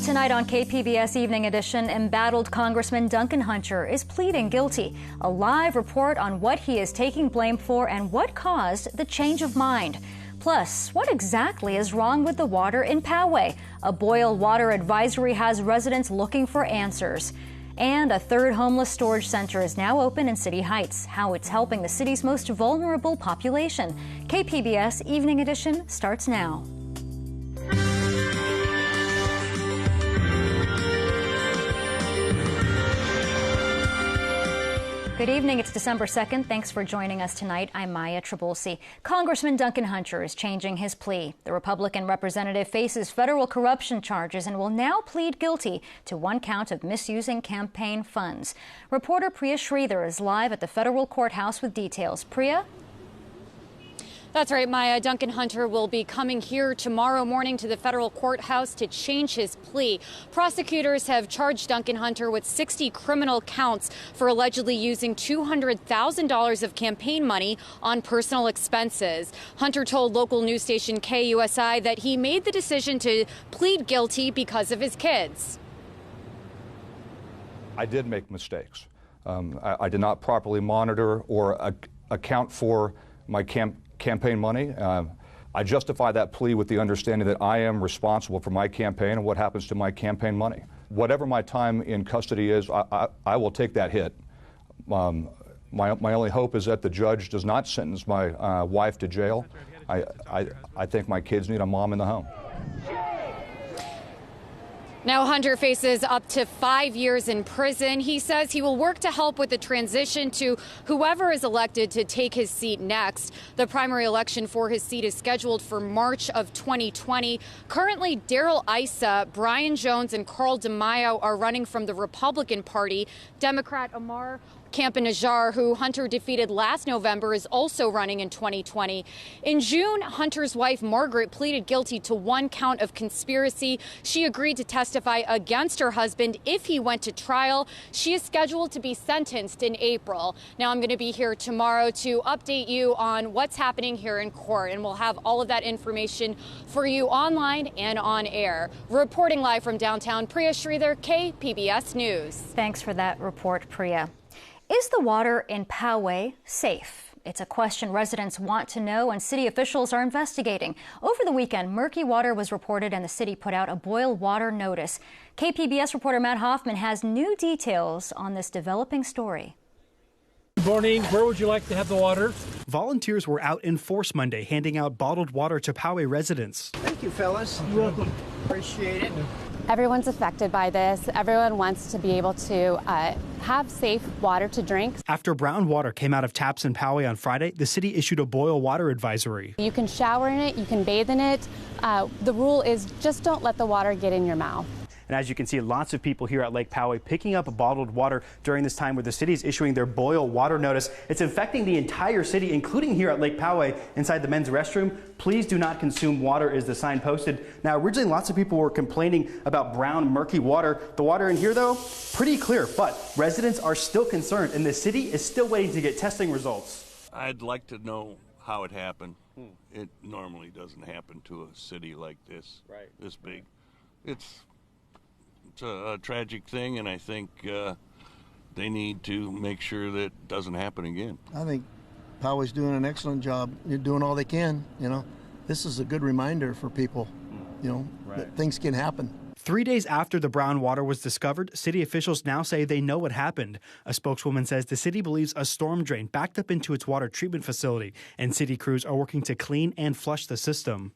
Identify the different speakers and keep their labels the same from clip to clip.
Speaker 1: Tonight on KPBS Evening Edition, embattled Congressman Duncan Hunter is pleading guilty. A live report on what he is taking blame for and what caused the change of mind. Plus, what exactly is wrong with the water in Poway? A boil water advisory has residents looking for answers. And a third homeless storage center is now open in City Heights. How it's helping the city's most vulnerable population. KPBS Evening Edition starts now. Good evening. It's December 2nd. Thanks for joining us tonight. I'm Maya Trabulsi. Congressman Duncan Hunter is changing his plea. The Republican representative faces federal corruption charges and will now plead guilty to one count of misusing campaign funds. Reporter Priya Sridhar is live at the federal courthouse with details. Priya?
Speaker 2: That's right, Maya. Duncan Hunter will be coming here tomorrow morning to the federal courthouse to change his plea. Prosecutors have charged Duncan Hunter with 60 criminal counts for allegedly using $200,000 of campaign money on personal expenses. Hunter told local news station KUSI that he made the decision to plead guilty because of his kids.
Speaker 3: I did make mistakes. I did not properly monitor or account for my campaign money. I justify that plea with the understanding that I am responsible for my campaign and what happens to my campaign money. Whatever my time in custody is, I will take that hit. My only hope is that the judge does not sentence my wife to jail. I think my kids need a mom in the home.
Speaker 2: Now Hunter faces up to 5 years in prison. He says he will work to help with the transition to whoever is elected to take his seat next. The primary election for his seat is scheduled for March of 2020. Currently, Darrell Issa, Brian Jones, and Carl DeMaio are running from the Republican Party. Democrat Amar Campa-Najjar, who Hunter defeated last November, is also running in 2020. In June, Hunter's wife, Margaret, pleaded guilty to one count of conspiracy. She agreed to testify against her husband if he went to trial. She is scheduled to be sentenced in April. Now, I'm going to be here tomorrow to update you on what's happening here in court, and we'll have all of that information for you online and on air. Reporting live from downtown, Priya Sridhar, KPBS News.
Speaker 1: Thanks for that report, Priya. Is the water in Poway safe? It's a question residents want to know and city officials are investigating. Over the weekend, murky water was reported and the city put out a boil water notice. KPBS reporter Matt Hoffman has new details on this developing story.
Speaker 4: Good morning. Where would you like to have the water?
Speaker 5: Volunteers were out in force Monday handing out bottled water to Poway residents.
Speaker 6: Thank you, fellas.
Speaker 4: You're welcome.
Speaker 6: Appreciate it.
Speaker 7: Everyone's affected by this. Everyone wants to be able to have safe water to drink.
Speaker 5: After brown water came out of taps in Poway on Friday, the city issued a boil water advisory.
Speaker 7: You can shower in it, you can bathe in it. The rule is just don't let the water get in your mouth.
Speaker 5: And as you can see, lots of people here at Lake Poway picking up bottled water during this time where the city is issuing their boil water notice. It's infecting the entire city, including here at Lake Poway inside the men's restroom. Please do not consume water is the sign posted. Now, originally, lots of people were complaining about brown, murky water. The water in here, though, pretty clear, but residents are still concerned, and the city is still waiting to get testing results.
Speaker 8: I'd like to know how it happened. It normally doesn't happen to a city like this, this big. It's a tragic thing, and I think they need to make sure that it doesn't happen again.
Speaker 9: I think Poway's doing an excellent job. You're doing all they can, This is a good reminder for people, that things can happen.
Speaker 5: 3 days after the brown water was discovered, city officials now say they know what happened. A spokeswoman says the city believes a storm drain backed up into its water treatment facility, and city crews are working to clean and flush the system.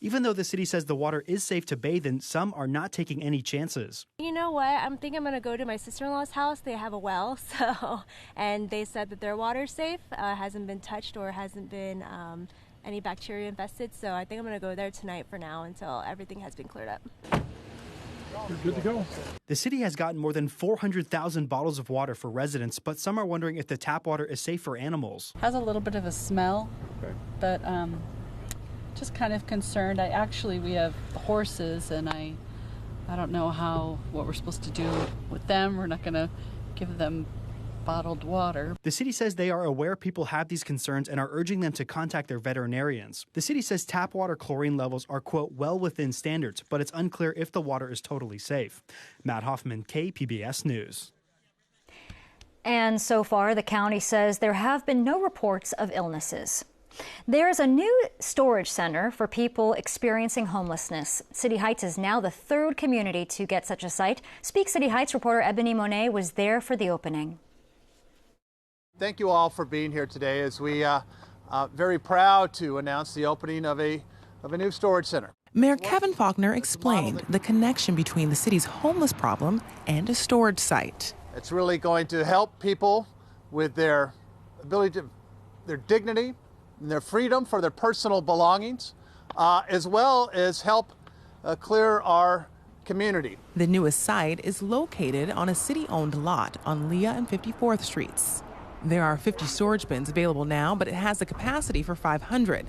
Speaker 5: Even though the city says the water is safe to bathe in, some are not taking any chances.
Speaker 10: You know what? I'm going to go to my sister-in-law's house. They have a well, and they said that their water's safe, hasn't been touched or hasn't been any bacteria infested. So I think I'm going to go there tonight for now until everything has been cleared up.
Speaker 4: You're good to go.
Speaker 5: The city has gotten more than 400,000 bottles of water for residents, but some are wondering if the tap water is safe for animals.
Speaker 11: Has a little bit of a smell, but just kind of concerned. We have horses, and I don't know what we're supposed to do with them. We're not going to give them bottled water.
Speaker 5: The city says they are aware people have these concerns and are urging them to contact their veterinarians. The city says tap water chlorine levels are, quote, well within standards, but it's unclear if the water is totally safe. Matt Hoffman, KPBS News.
Speaker 1: And so far, the county says there have been no reports of illnesses. There's a new storage center for people experiencing homelessness. City Heights is now the third community to get such a site. Speak City Heights reporter Ebony Monet was there for the opening.
Speaker 12: Thank you all for being here today as we are very proud to announce the opening of a new storage center.
Speaker 13: Mayor Kevin Faulkner explained the connection between the city's homeless problem and a storage site.
Speaker 12: It's really going to help people with their ability to, their dignity, and their freedom for their personal belongings, as well as help clear our community.
Speaker 13: The newest site is located on a city-owned lot on Leah and 54th Streets. There are 50 storage bins available now, but it has the capacity for 500.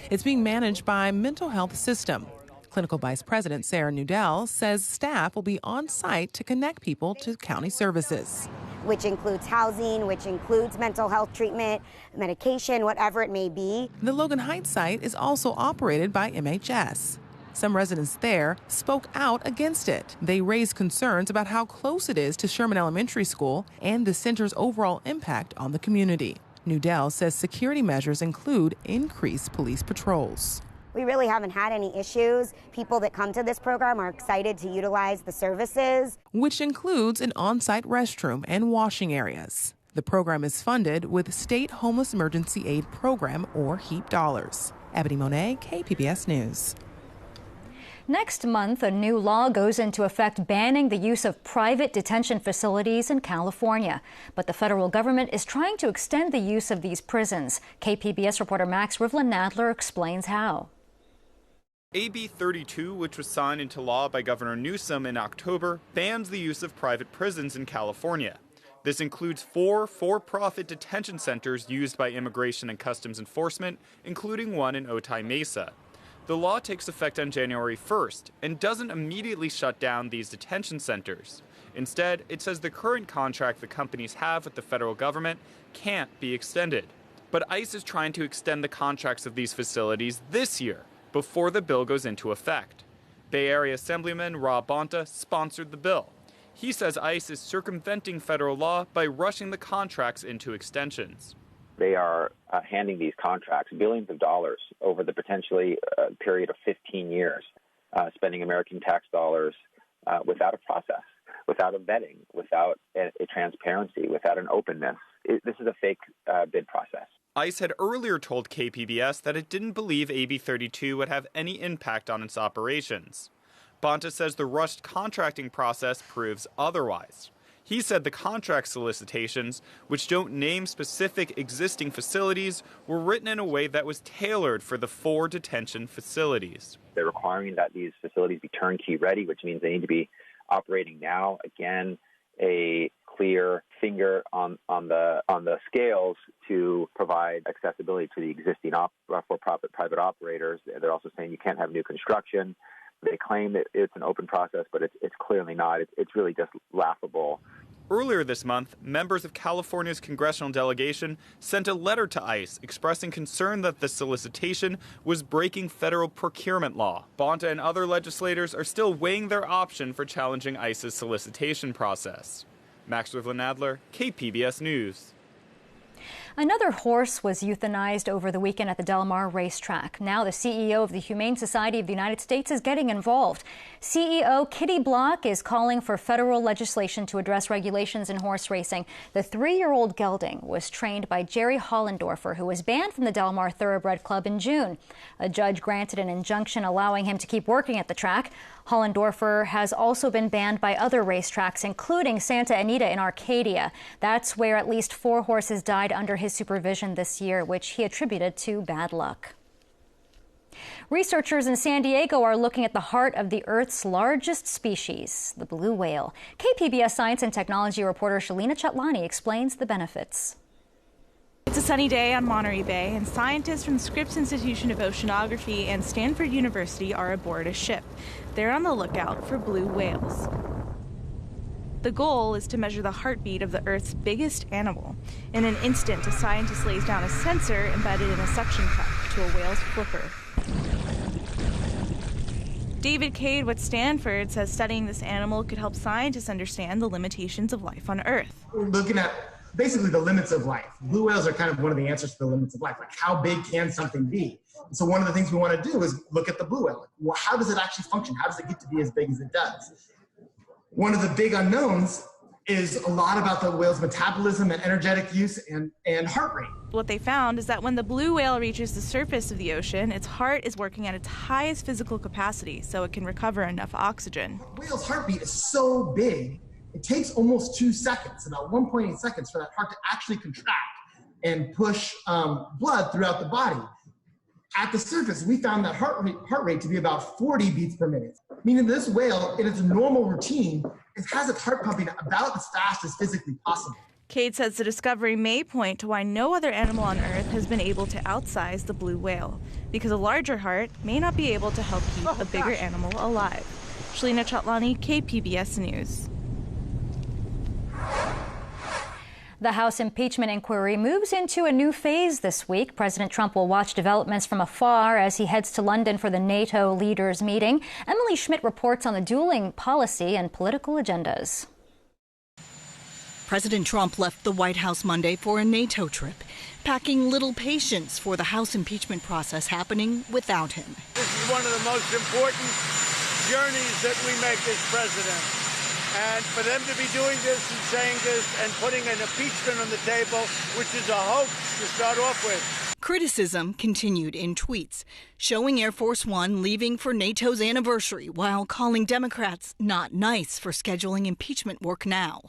Speaker 13: It's being managed by Mental Health System. Clinical Vice President Sarah Nudell says staff will be on site to connect people to county services,
Speaker 14: which includes housing, which includes mental health treatment, medication, whatever it may be.
Speaker 13: The Logan Heights site is also operated by MHS. Some residents there spoke out against it. They raised concerns about how close it is to Sherman Elementary School and the center's overall impact on the community. Nudell says security measures include increased police patrols.
Speaker 14: We really haven't had any issues. People that come to this program are excited to utilize the services,
Speaker 13: which includes an on-site restroom and washing areas. The program is funded with State Homeless Emergency Aid Program, or HEAP dollars. Ebony Monet, KPBS News.
Speaker 1: Next month, a new law goes into effect banning the use of private detention facilities in California. But the federal government is trying to extend the use of these prisons. KPBS reporter Max Rivlin-Nadler explains how.
Speaker 15: AB 32, which was signed into law by Governor Newsom in October, bans the use of private prisons in California. This includes 4 for-profit detention centers used by Immigration and Customs Enforcement, including one in Otay Mesa. The law takes effect on January 1st and doesn't immediately shut down these detention centers. Instead, it says the current contract the companies have with the federal government can't be extended. But ICE is trying to extend the contracts of these facilities this year, before the bill goes into effect. Bay Area Assemblyman Rob Bonta sponsored the bill. He says ICE is circumventing federal law by rushing the contracts into extensions.
Speaker 16: They are handing these contracts billions of dollars over the potentially period of 15 years, spending American tax dollars without a process, without a vetting, without a transparency, without an openness. This is a fake bid process.
Speaker 15: ICE had earlier told KPBS that it didn't believe AB 32 would have any impact on its operations. Bonta says the rushed contracting process proves otherwise. He said the contract solicitations, which don't name specific existing facilities, were written in a way that was tailored for the 4 detention facilities.
Speaker 16: They're requiring that these facilities be turnkey ready, which means they need to be operating now. Again, a clear finger on the scales to provide accessibility to the existing for-profit private operators. They're also saying you can't have new construction. They claim that it's an open process, but it's clearly not. It's really just laughable.
Speaker 15: Earlier this month, members of California's congressional delegation sent a letter to ICE expressing concern that the solicitation was breaking federal procurement law. Bonta and other legislators are still weighing their option for challenging ICE's solicitation process. Max Rivlin-Nadler, KPBS News.
Speaker 1: Another horse was euthanized over the weekend at the Del Mar racetrack. Now the CEO of the Humane Society of the United States is getting involved. CEO Kitty Block is calling for federal legislation to address regulations in horse racing. The 3-year-old gelding was trained by Jerry Hollendorfer, who was banned from the Del Mar Thoroughbred Club in June. A judge granted an injunction allowing him to keep working at the track. Hollendorfer has also been banned by other racetracks, including Santa Anita in Arcadia. That's where at least 4 horses died under his supervision this year, which he attributed to bad luck. Researchers in San Diego are looking at the heart of the Earth's largest species, the blue whale. KPBS Science and Technology reporter Shalina Chatlani explains the benefits.
Speaker 17: It's a sunny day on Monterey Bay, and scientists from the Scripps Institution of Oceanography and Stanford University are aboard a ship. They're on the lookout for blue whales. The goal is to measure the heartbeat of the Earth's biggest animal. In an instant, a scientist lays down a sensor embedded in a suction cup to a whale's flipper. David Cade with Stanford says studying this animal could help scientists understand the limitations of life on Earth.
Speaker 18: We're looking at basically the limits of life. Blue whales are kind of one of the answers to the limits of life, like how big can something be? And so one of the things we want to do is look at the blue whale. Well, how does it actually function? How does it get to be as big as it does? One of the big unknowns is a lot about the whale's metabolism and energetic use and heart rate.
Speaker 17: What they found is that when the blue whale reaches the surface of the ocean, its heart is working at its highest physical capacity, so it can recover enough oxygen.
Speaker 18: The whale's heartbeat is so big, it takes almost 2 seconds, about 1.8 seconds, for that heart to actually contract and push blood throughout the body. At the surface, we found that heart rate to be about 40 beats per minute, meaning this whale, in its normal routine, it has its heart pumping about as fast as physically possible.
Speaker 17: Cade says the discovery may point to why no other animal on Earth has been able to outsize the blue whale, because a larger heart may not be able to help keep a bigger animal alive. Shalina Chatlani, KPBS News.
Speaker 1: The House impeachment inquiry moves into a new phase this week. President Trump will watch developments from afar as he heads to London for the NATO leaders meeting. Emily Schmidt reports on the dueling policy and political agendas.
Speaker 19: President Trump left the White House Monday for a NATO trip, packing little patience for the House impeachment process happening without him.
Speaker 20: This is one of the most important journeys that we make as president. And for them to be doing this and saying this and putting an impeachment on the table, which is a hoax to start off with.
Speaker 19: Criticism continued in tweets, showing Air Force One leaving for NATO's anniversary while calling Democrats not nice for scheduling impeachment work now.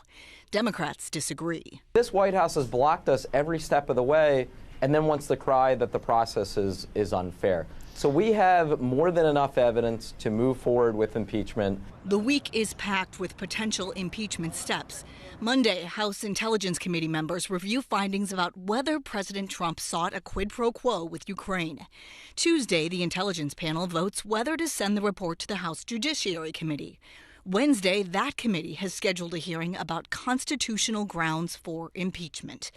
Speaker 19: Democrats disagree.
Speaker 21: This White House has blocked us every step of the way and then wants to cry that the process is unfair. So we have more than enough evidence to move forward with impeachment.
Speaker 19: The week is packed with potential impeachment steps. Monday, House Intelligence Committee members review findings about whether President Trump sought a quid pro quo with Ukraine. Tuesday, the intelligence panel votes whether to send the report to the House Judiciary Committee. Wednesday, that committee has scheduled a hearing about constitutional grounds for impeachment.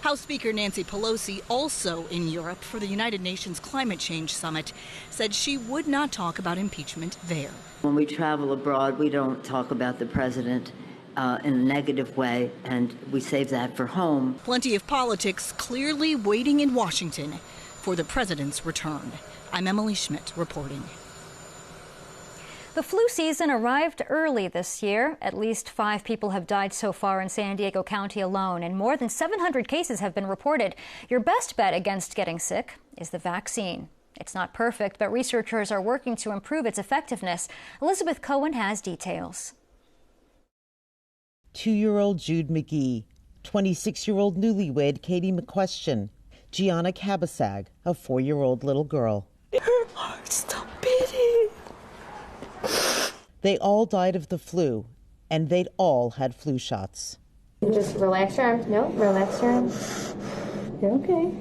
Speaker 19: House Speaker Nancy Pelosi, also in Europe for the United Nations Climate Change Summit, said she would not talk about impeachment there.
Speaker 22: When we travel abroad, we don't talk about the president in a negative way, and we save that for home.
Speaker 19: Plenty of politics clearly waiting in Washington for the president's return. I'm Emily Schmidt reporting.
Speaker 1: The flu season arrived early this year. At least 5 people have died so far in San Diego County alone, and more than 700 cases have been reported. Your best bet against getting sick is the vaccine. It's not perfect, but researchers are working to improve its effectiveness. Elizabeth Cohen has details.
Speaker 23: 2-year-old Jude McGee, 26-year-old newlywed Katie McQuestion, Gianna Cabasag, a 4-year-old little girl.
Speaker 24: Her heart stopped beating.
Speaker 23: They all died of the flu, and they'd all had flu shots.
Speaker 25: Just relax your arms. No, relax your arms. You're okay.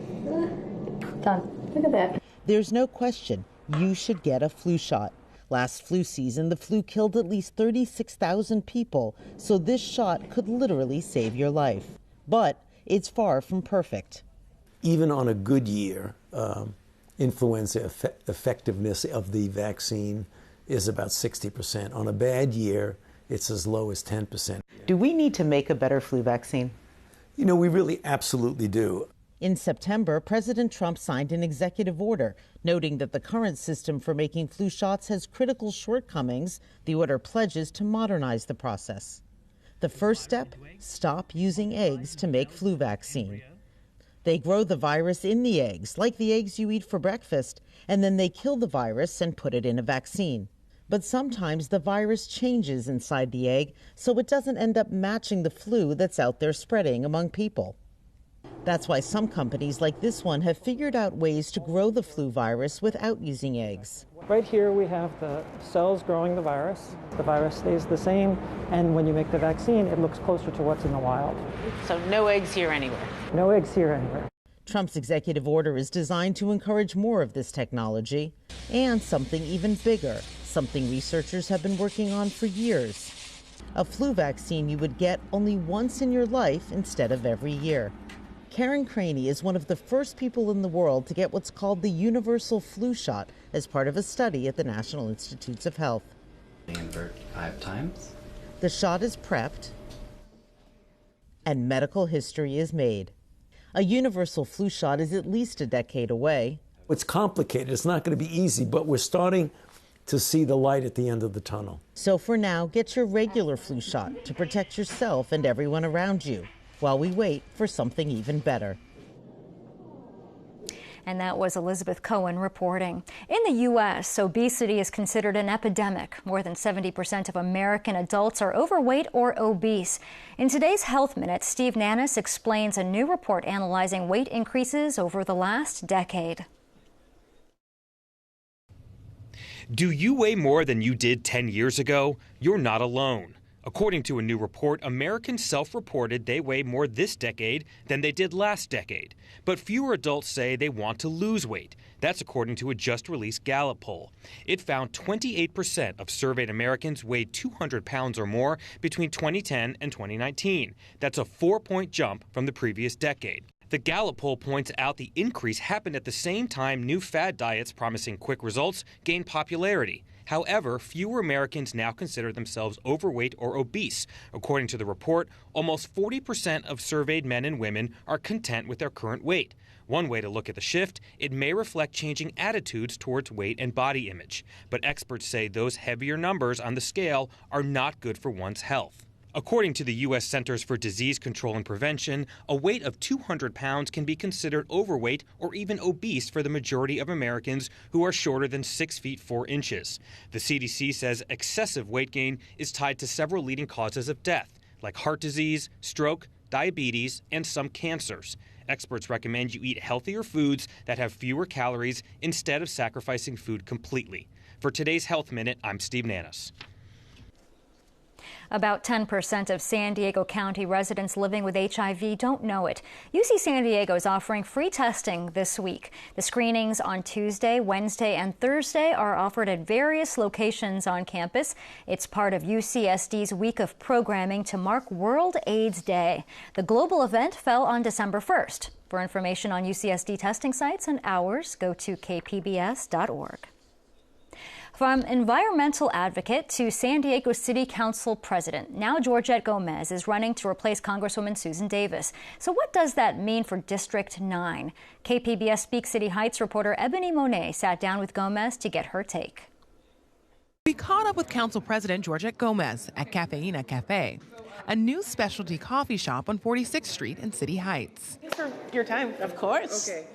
Speaker 25: Done. Look at that.
Speaker 23: There's no question you should get a flu shot. Last flu season, the flu killed at least 36,000 people, so this shot could literally save your life. But it's far from perfect.
Speaker 26: Even on a good year, influenza effectiveness of the vaccine is about 60%. On a bad year, it's as low as 10%.
Speaker 23: Do we need to make a better flu vaccine?
Speaker 26: You know, we really absolutely do.
Speaker 23: In September, President Trump signed an executive order noting that the current system for making flu shots has critical shortcomings. The order pledges to modernize the process. The first step, stop using eggs to make flu vaccine. They grow the virus in the eggs, like the eggs you eat for breakfast, and then they kill the virus and put it in a vaccine. But sometimes the virus changes inside the egg, so it doesn't end up matching the flu that's out there spreading among people. That's why some companies like this one have figured out ways to grow the flu virus without using eggs.
Speaker 27: Right here we have the cells growing the virus. The virus stays the same, and when you make the vaccine, it looks closer to what's in the wild.
Speaker 23: So no eggs here anywhere?
Speaker 27: No eggs here anywhere.
Speaker 23: Trump's executive order is designed to encourage more of this technology and something even bigger, something researchers have been working on for years. a flu vaccine you would get only once in your life instead of every year. Karen Craney is one of the first people in the world to get what's called the universal flu shot as part of a study at the National Institutes of Health.
Speaker 2: Invert 5 times.
Speaker 23: The shot is prepped and medical history is made. A universal flu shot is at least a decade away.
Speaker 26: It's complicated. It's not going to be easy, but we're starting to see the light at the end of the tunnel.
Speaker 23: So for now, get your regular flu shot to protect yourself and everyone around you while we wait for something even better.
Speaker 1: And that was Elizabeth Cohen reporting. In the U.S., obesity is considered an epidemic. More than 70% of American adults are overweight or obese. In today's Health Minute, Steve Nannis explains a new report analyzing weight increases over the last decade.
Speaker 3: Do you weigh more than you did 10 years ago? You're not alone. According to a new report, Americans self-reported they weigh more this decade than they did last decade. But fewer adults say they want to lose weight. That's according to a just-released Gallup poll. It found 28% of surveyed Americans weighed 200 pounds or more between 2010 and 2019. That's a 4-point jump from the previous decade. The Gallup poll points out the increase happened at the same time new fad diets promising quick results gained popularity. However, fewer Americans now consider themselves overweight or obese. According to the report, almost 40% of surveyed men and women are content with their current weight. One way to look at the shift, it may reflect changing attitudes towards weight and body image. But experts say those heavier numbers on the scale are not good for one's health. According to the U.S. Centers for Disease Control and Prevention, a weight of 200 pounds can be considered overweight or even obese for the majority of Americans who are shorter than 6 feet 4 inches. The CDC says excessive weight gain is tied to several leading causes of death, like heart disease, stroke, diabetes, and some cancers. Experts recommend you eat healthier foods that have fewer calories instead of sacrificing food completely. For today's Health Minute, I'm Steve Nannis.
Speaker 1: About 10% of San Diego County residents living with HIV don't know it. UC San Diego is offering free testing this week. The screenings on Tuesday, Wednesday, and Thursday are offered at various locations on campus. It's part of UCSD's week of programming to mark World AIDS Day. The global event fell on December 1st. For information on UCSD testing sites and hours, go to kpbs.org. From environmental advocate to San Diego City Council president, now Georgette Gomez is running to replace Congresswoman Susan Davis. So what does that mean for District 9? KPBS Speak City Heights reporter Ebony Monet sat down with Gomez to get her take.
Speaker 13: We caught up with Council President Georgette Gomez at Cafeina Cafe, a new specialty coffee shop on 46th Street in City Heights.
Speaker 6: Thanks for your time. Of course. Okay.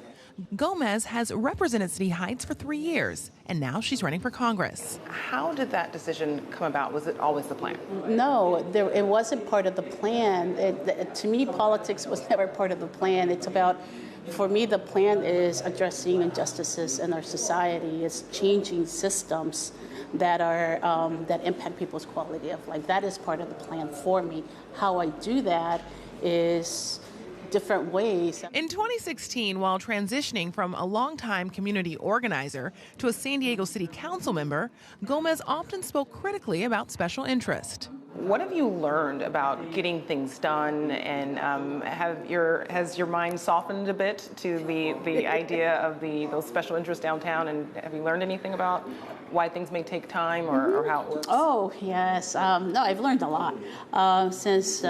Speaker 13: Gomez has represented City Heights for 3 years, and now she's running for Congress.
Speaker 6: How did that decision come about? Was it always the plan?
Speaker 7: No, it wasn't part of the plan. To me, politics was never part of the plan. It's about, for me, the plan is addressing injustices in our society. It's changing systems that are that impact people's quality of life. That is part of the plan for me. How I do that is different ways.
Speaker 13: In 2016, while transitioning from a longtime community organizer to a San Diego City Council member, Gomez often spoke critically about special interest.
Speaker 6: What have you learned about getting things done, and has your mind softened a bit to the idea of those special interests downtown, and have you learned anything about why things may take time or how it works?
Speaker 7: Oh, yes. No, I've learned a lot since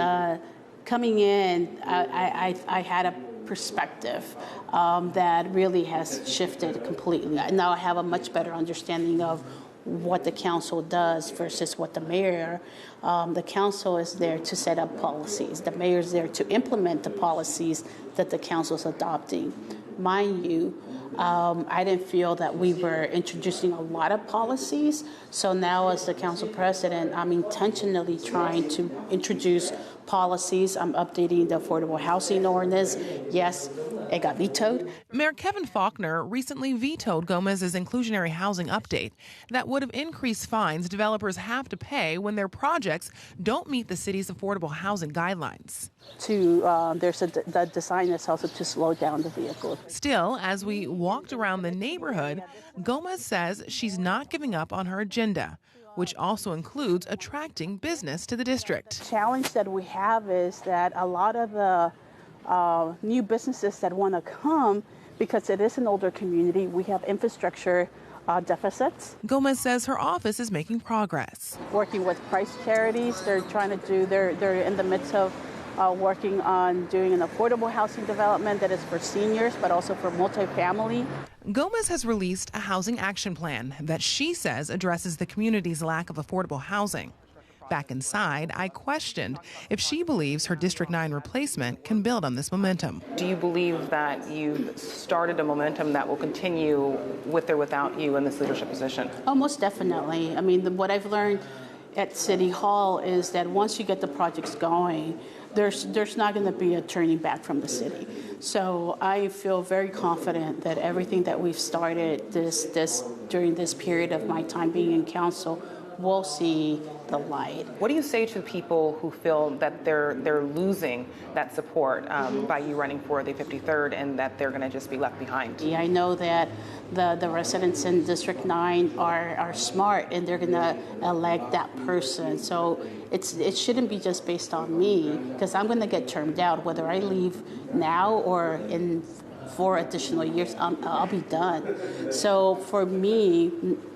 Speaker 7: coming in. I had a perspective that really has shifted completely. Now I have a much better understanding of what the council does versus what the mayor. The council is there to set up policies. The mayor is there to implement the policies that the council is adopting. Mind you, I didn't feel that we were introducing a lot of policies. So now as the council president, I'm intentionally trying to introduce policies. I'm updating the affordable housing ordinance. Yes, it got vetoed.
Speaker 13: Mayor Kevin Faulkner recently vetoed Gomez's inclusionary housing update that would have increased fines developers have to pay when their projects don't meet the city's affordable housing guidelines.
Speaker 7: There's the design is also to slow down the vehicle.
Speaker 13: Still, as we walked around the neighborhood, Gomez says she's not giving up on her agenda. which also includes attracting business to the district.
Speaker 7: The challenge that we have is that a lot of the new businesses that want to come, because it is an older community, we have infrastructure deficits.
Speaker 13: Gomez says her office is making progress.
Speaker 7: Working with Price Charities, they're in the midst of working on doing an affordable housing development that is for seniors, but also for multifamily.
Speaker 13: Gomez has released a housing action plan that she says addresses the community's lack of affordable housing. Back inside, I questioned if she believes her District 9 replacement can build on this momentum.
Speaker 6: Do you believe that you've started a momentum that will continue with or without you in this leadership position?
Speaker 7: Oh, most definitely. I mean, what I've learned at City Hall is that once you get the projects going, there's not going to be a turning back from the city. So I feel very confident that everything that we've started during this period of my time being in council will see the light.
Speaker 6: What do you say to people who feel that they're losing that support by you running for the 53rd and that they're going to just be left behind?
Speaker 7: Yeah, I know that the residents in District 9 are smart and they're going to elect that person. So it shouldn't be just based on me, because I'm going to get termed out whether I leave now or in 4 additional years. I'll be done. So for me,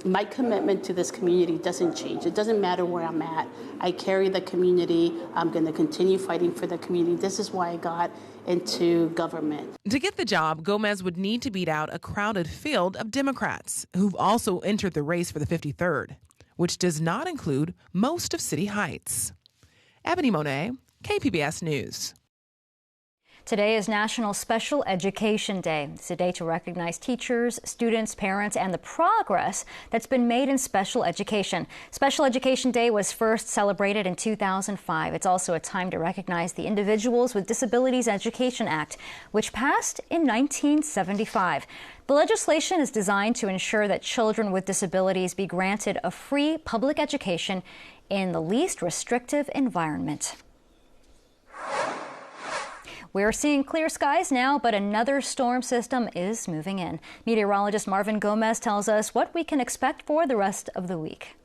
Speaker 7: my commitment to this community doesn't change. It doesn't matter where I'm at. I carry the community. I'm going to continue fighting for the community. This is why I got into government.
Speaker 13: To get the job, Gomez would need to beat out a crowded field of Democrats who've also entered the race for the 53rd, which does not include most of City Heights. Ebony Monet, KPBS News.
Speaker 1: Today is National Special Education Day. It's a day to recognize teachers, students, parents, and the progress that's been made in special education. Special Education Day was first celebrated in 2005. It's also a time to recognize the Individuals with Disabilities Education Act, which passed in 1975. The legislation is designed to ensure that children with disabilities be granted a free public education in the least restrictive environment. We're seeing clear skies now, but another storm system is moving in. Meteorologist Marvin Gomez tells us what we can expect for the rest of the week.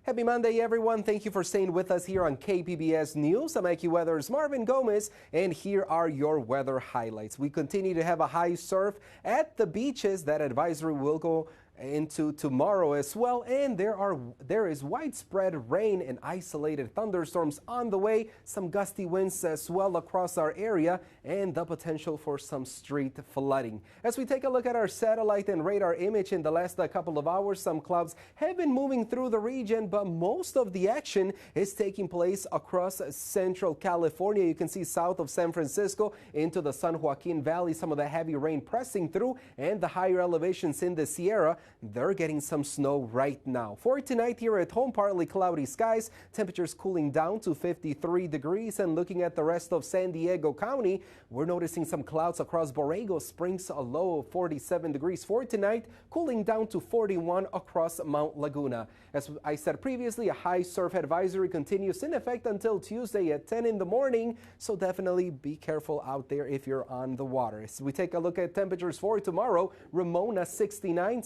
Speaker 4: Happy Monday, everyone. Thank you for staying with us here on KPBS News. I'm AccuWeather's Marvin Gomez, and here are your weather highlights. We continue to have a high surf at the beaches. That advisory will go into tomorrow as well, and there is widespread rain and isolated thunderstorms on the way, some gusty winds as well across our area, and the potential for some street flooding. As we take a look at our satellite and radar image in the last couple of hours, some clouds have been moving through the region, but most of the action is taking place across central California. You can see south of San Francisco into the San Joaquin Valley, some of the heavy rain pressing through, and the higher elevations in the Sierra, they're getting some snow right now. For tonight here at home, partly cloudy skies, temperatures cooling down to 53 degrees. And looking at the rest of San Diego County, we're noticing some clouds across Borrego Springs, a low of 47 degrees for tonight, cooling down to 41 across Mount Laguna. As I said previously, a high surf advisory continues in effect until Tuesday at 10 in the morning, so definitely be careful out there if you're on the water. As we take a look at temperatures for tomorrow, Ramona 69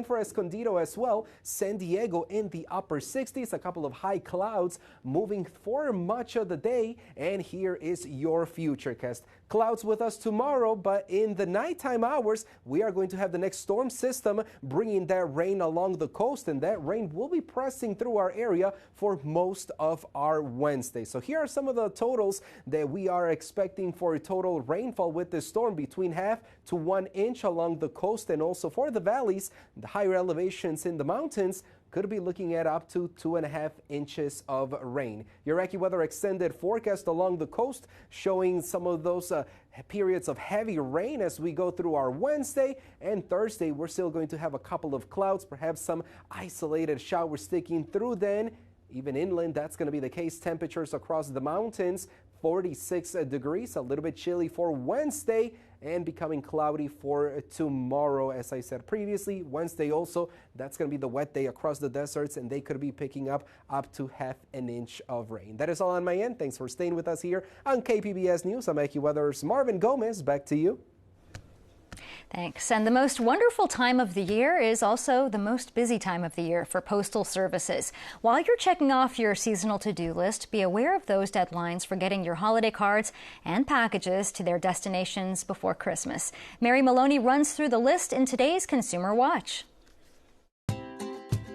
Speaker 4: for Escondido as well, San Diego in the upper 60s, a couple of high clouds moving for much of the day, and here is your futurecast. Clouds with us tomorrow, but in the nighttime hours, we are going to have the next storm system bringing that rain along the coast, and that rain will be pressing through our area for most of our Wednesday. So here are some of the totals that we are expecting for total rainfall with this storm, between 1/2 to 1 inch along the coast, and also for the valleys, the higher elevations in the mountains could be looking at up to 2.5 inches of rain. Your AccuWeather extended forecast along the coast showing some of those periods of heavy rain as we go through our Wednesday and Thursday. We're still going to have a couple of clouds, perhaps some isolated showers sticking through then. Even inland, that's going to be the case. Temperatures across the mountains, 46 degrees, a little bit chilly for Wednesday, and becoming cloudy for tomorrow. As I said previously, Wednesday also, that's going to be the wet day across the deserts, and they could be picking up to 1/2 inch of rain. That is all on my end. Thanks for staying with us here on KPBS News. I'm AccuWeather's Marvin Gomez. Back to you.
Speaker 1: Thanks. And the most wonderful time of the year is also the most busy time of the year for postal services. While you're checking off your seasonal to-do list, be aware of those deadlines for getting your holiday cards and packages to their destinations before Christmas. Mary Maloney runs through the list in today's Consumer Watch.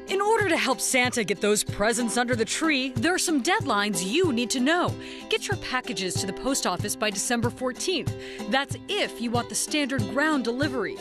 Speaker 5: In order to help Santa get those presents under the tree, there are some deadlines you need to know. Get your packages to the post office by December 14th. That's if you want the standard ground delivery.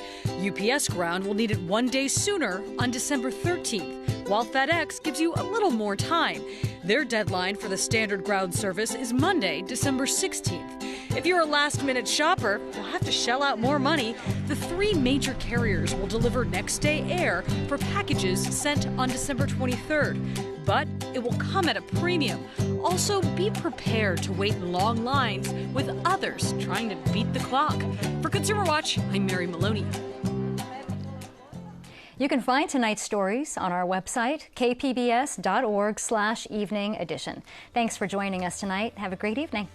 Speaker 5: UPS Ground will need it 1 day sooner on December 13th, while FedEx gives you a little more time. Their deadline for the standard ground service is Monday, December 16th. If you're a last-minute shopper, you'll have to shell out more money. The 3 major carriers will deliver next-day air for packages sent on December 23rd. But it will come at a premium. Also, be prepared to wait in long lines with others trying to beat the clock. For Consumer Watch, I'm Mary Maloney.
Speaker 1: You can find tonight's stories on our website, kpbs.org/evening edition. Thanks for joining us tonight. Have a great evening.